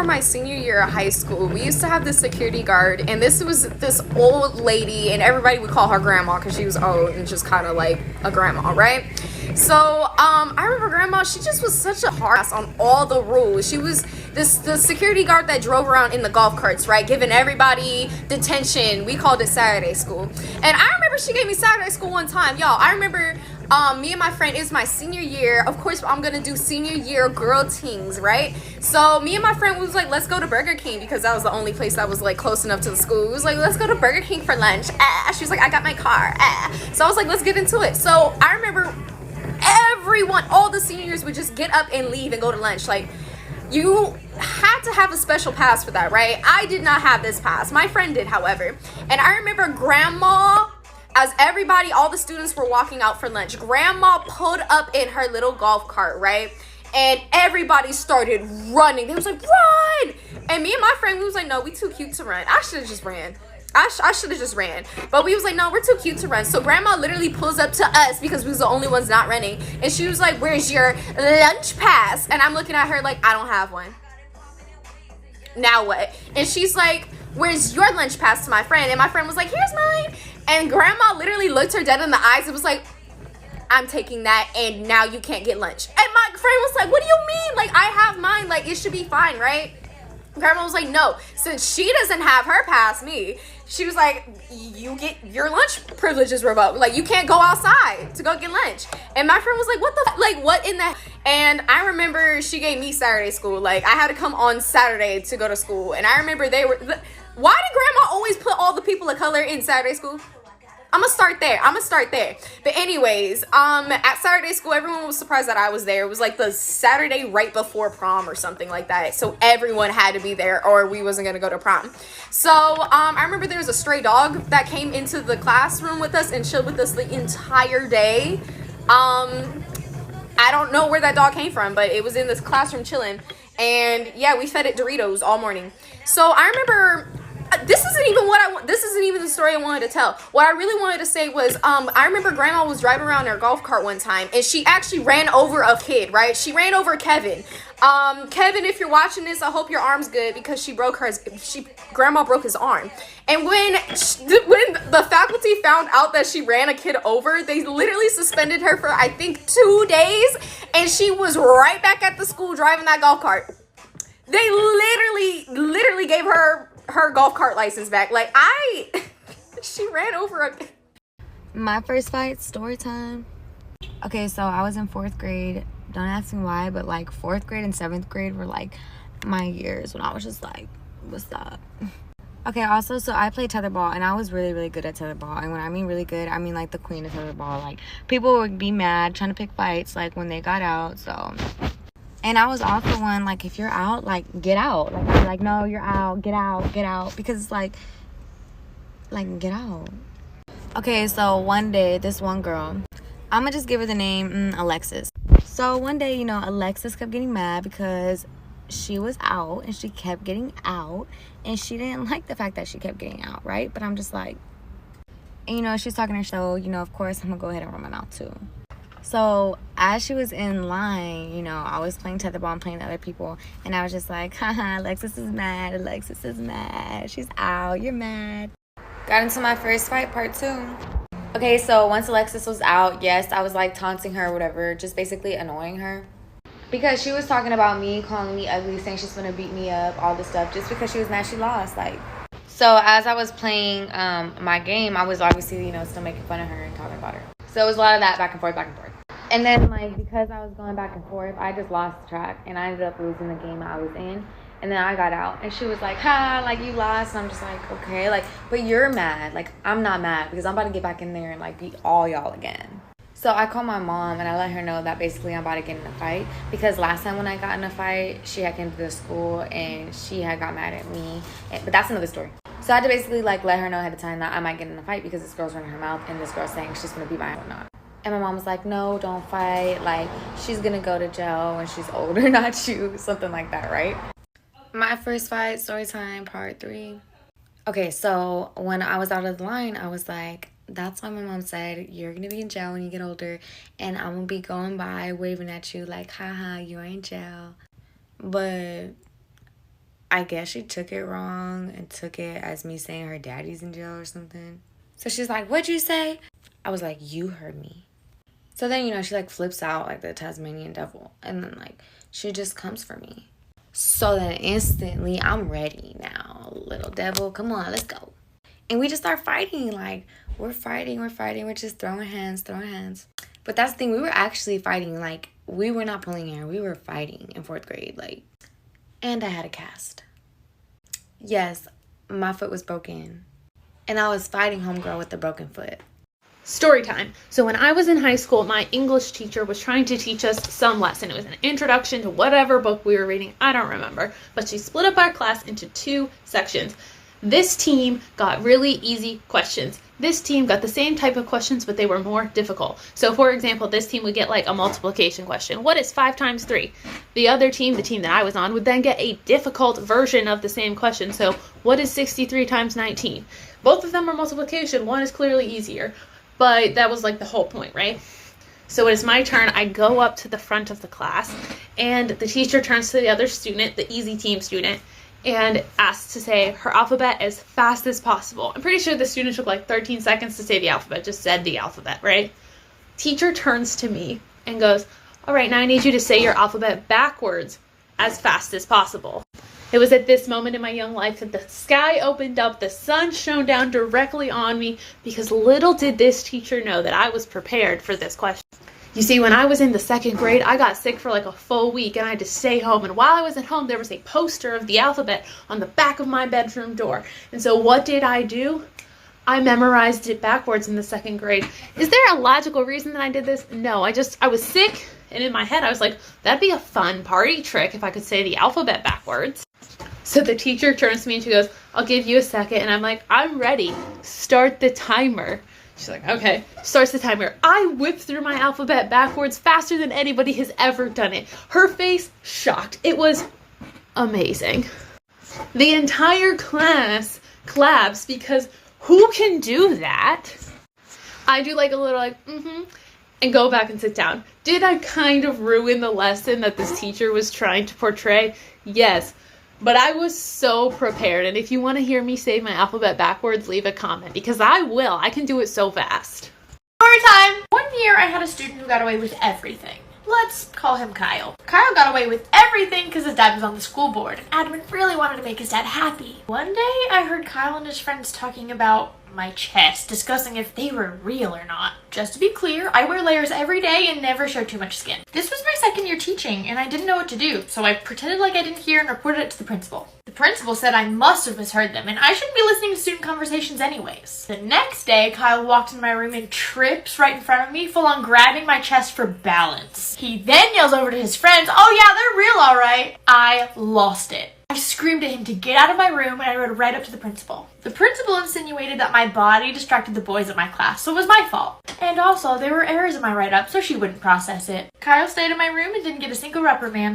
for my senior year of high school, we used to have this security guard, and this was this old lady, and everybody would call her grandma because she was old and just kind of like a grandma, right? So I remember grandma, she just was such a hard ass on all the rules. She was the security guard that drove around in the golf carts, right, giving everybody detention. We called it Saturday school. And I remember she gave me Saturday school one time, y'all. I remember me and my friend, it's my senior year. Of course, I'm gonna do senior year girl things, right? So me and my friend was like, let's go to Burger King, because that was the only place that was like close enough to the school. We was like, let's go to Burger King for lunch. She was like, I got my car. So I was like, let's get into it. So I remember everyone, all the seniors would just get up and leave and go to lunch. Like, you had to have a special pass for that, right? I did not have this pass. My friend did, however. And I remember grandma, as everybody, all the students were walking out for lunch, grandma pulled up in her little golf cart, right? And everybody started running. They was like, run! And me and my friend, we was like, no, we too cute to run. I should have just ran. I should have just ran. But we was like, no, we're too cute to run. So grandma literally pulls up to us because we was the only ones not running. And she was like, where's your lunch pass? And I'm looking at her like, I don't have one. Now what? And she's like, where's your lunch pass to my friend? And my friend was like, here's mine. And grandma literally looked her dead in the eyes and was like, I'm taking that, and now you can't get lunch. And my friend was like, what do you mean? Like, I have mine. Like, it should be fine, right? Grandma was like, no, since she doesn't have her pass, me, she was like, you get your lunch privileges revoked. Like, you can't go outside to go get lunch. And my friend was like, what the, like, what in the, and I remember she gave me Saturday school. Like, I had to come on Saturday to go to school. And I remember they were, why did grandma always put all the people of color in Saturday school? I'm gonna start there. But anyways, at Saturday school, everyone was surprised that I was there. It was like the Saturday right before prom or something like that. So everyone had to be there or we wasn't gonna go to prom. So I remember there was a stray dog that came into the classroom with us and chilled with us the entire day. I don't know where that dog came from, but it was in this classroom chilling. And yeah, we fed it Doritos all morning. So I remember, this isn't even the story I wanted to tell. What I really wanted to say was, I remember grandma was driving around in her golf cart one time, and she actually ran over a kid, right? She ran over Kevin. Kevin, if you're watching this, I hope your arm's good, because grandma broke his arm. And when the faculty found out that she ran a kid over, they literally suspended her for, I think, 2 days, and she was right back at the school driving that golf cart. They literally gave her golf cart license back. Like, she ran over a... My first fight, story time. Okay, so I was in 4th grade. Don't ask me why, but like 4th grade and 7th grade were like my years when I was just like, what's up? Okay, also, so I played tetherball, and I was really, really good at tetherball. And when I mean really good, I mean like the queen of tetherball. Like, people would be mad trying to pick fights like when they got out, so... And I was also one, like, if you're out, like, get out. Like, I'd be like, no, you're out. Get out. Because it's like, get out. Okay, so one day, this one girl, I'm going to just give her the name Alexis. So one day, you know, Alexis kept getting mad because she was out and she kept getting out. And she didn't like the fact that she kept getting out, right? But I'm just like, and, you know, she's talking her show. You know, of course, I'm going to go ahead and run my mouth, too. So as she was in line, you know, I was playing tetherball and playing with other people, and I was just like, haha, Alexis is mad, she's out, you're mad. Got into my first fight, part 2. Okay, so once Alexis was out, yes, I was like taunting her or whatever, just basically annoying her, because she was talking about me, calling me ugly, saying she's gonna beat me up, all this stuff, just because she was mad she lost. Like, so as I was playing my game, I was obviously, you know, still making fun of her and talking about her. So it was a lot of that back and forth. And then, like, because I was going back and forth, I just lost track. And I ended up losing the game I was in. And then I got out. And she was like, ha, like, you lost. And I'm just like, okay. Like, but you're mad. Like, I'm not mad. Because I'm about to get back in there and, like, beat all y'all again. So I called my mom. And I let her know that basically I'm about to get in a fight. Because last time when I got in a fight, she had came to the school. And she had got mad at me. But that's another story. So I had to basically, like, let her know ahead of time that I might get in a fight. Because this girl's running her mouth. And this girl's saying she's going to beat my ass or not. And my mom was like, no, don't fight. Like, she's going to go to jail when she's older, not you. Something like that, right? My first fight, story time, part 3. Okay, so when I was out of the line, I was like, that's why my mom said, you're going to be in jail when you get older. And I'm going to be going by, waving at you like, haha, you're in jail. But I guess she took it wrong and took it as me saying her daddy's in jail or something. So she's like, what'd you say? I was like, you heard me. So then, you know, she like flips out like the Tasmanian devil. And then like, she just comes for me. So then instantly, I'm ready now. Little devil, come on, let's go. And we just start fighting. Like, we're fighting. We're just throwing hands. But that's the thing, we were actually fighting. Like, we were not pulling hair. We were fighting in 4th grade. Like, and I had a cast. Yes, my foot was broken. And I was fighting homegirl with the broken foot. Story time. So when I was in high school, my English teacher was trying to teach us some lesson. It was an introduction to whatever book we were reading. I don't remember. But she split up our class into 2 sections. This team got really easy questions. This team got the same type of questions, but they were more difficult. So for example, this team would get like a multiplication question. What is 5 times 3? The other team, the team that I was on, would then get a difficult version of the same question. So what is 63 times 19? Both of them are multiplication. One is clearly easier. But that was like the whole point, right? So when it's my turn, I go up to the front of the class, and the teacher turns to the other student, the easy team student, and asks to say her alphabet as fast as possible. I'm pretty sure the student took like 13 seconds to say the alphabet, just said the alphabet, right? Teacher turns to me and goes, all right, now I need you to say your alphabet backwards as fast as possible. It was at this moment in my young life that the sky opened up, the sun shone down directly on me, because little did this teacher know that I was prepared for this question. You see, when I was in the 2nd grade, I got sick for like a full week and I had to stay home. And while I was at home, there was a poster of the alphabet on the back of my bedroom door. And so what did I do? I memorized it backwards in the 2nd grade. Is there a logical reason that I did this? No, I was sick, and in my head I was like, that'd be a fun party trick if I could say the alphabet backwards. So the teacher turns to me and she goes, I'll give you a second. And I'm like, I'm ready. Start the timer. She's like, okay. Starts the timer. I whip through my alphabet backwards faster than anybody has ever done it. Her face shocked. It was amazing. The entire class claps because who can do that? I do like a little like, and go back and sit down. Did I kind of ruin the lesson that this teacher was trying to portray? Yes. But I was so prepared, and if you want to hear me say my alphabet backwards, leave a comment, because I will. I can do it so fast. Story time! One year I had a student who got away with everything. Let's call him Kyle. Kyle got away with everything because his dad was on the school board, and Admin really wanted to make his dad happy. One day I heard Kyle and his friends talking about my chest, discussing if they were real or not. Just to be clear, I wear layers every day and never show too much skin. This was my 2nd year teaching, and I didn't know what to do, so I pretended like I didn't hear and reported it to the principal. The principal said I must have misheard them, and I shouldn't be listening to student conversations anyways. The next day, Kyle walked into my room and trips right in front of me, full on grabbing my chest for balance. He then yells over to his friends, oh yeah, they're real alright. I lost it. I screamed at him to get out of my room, and I rode right up to the principal. The principal insinuated that my body distracted the boys at my class, so it was my fault. And also, there were errors in my write-up, so she wouldn't process it. Kyle stayed in my room and didn't get a single reprimand.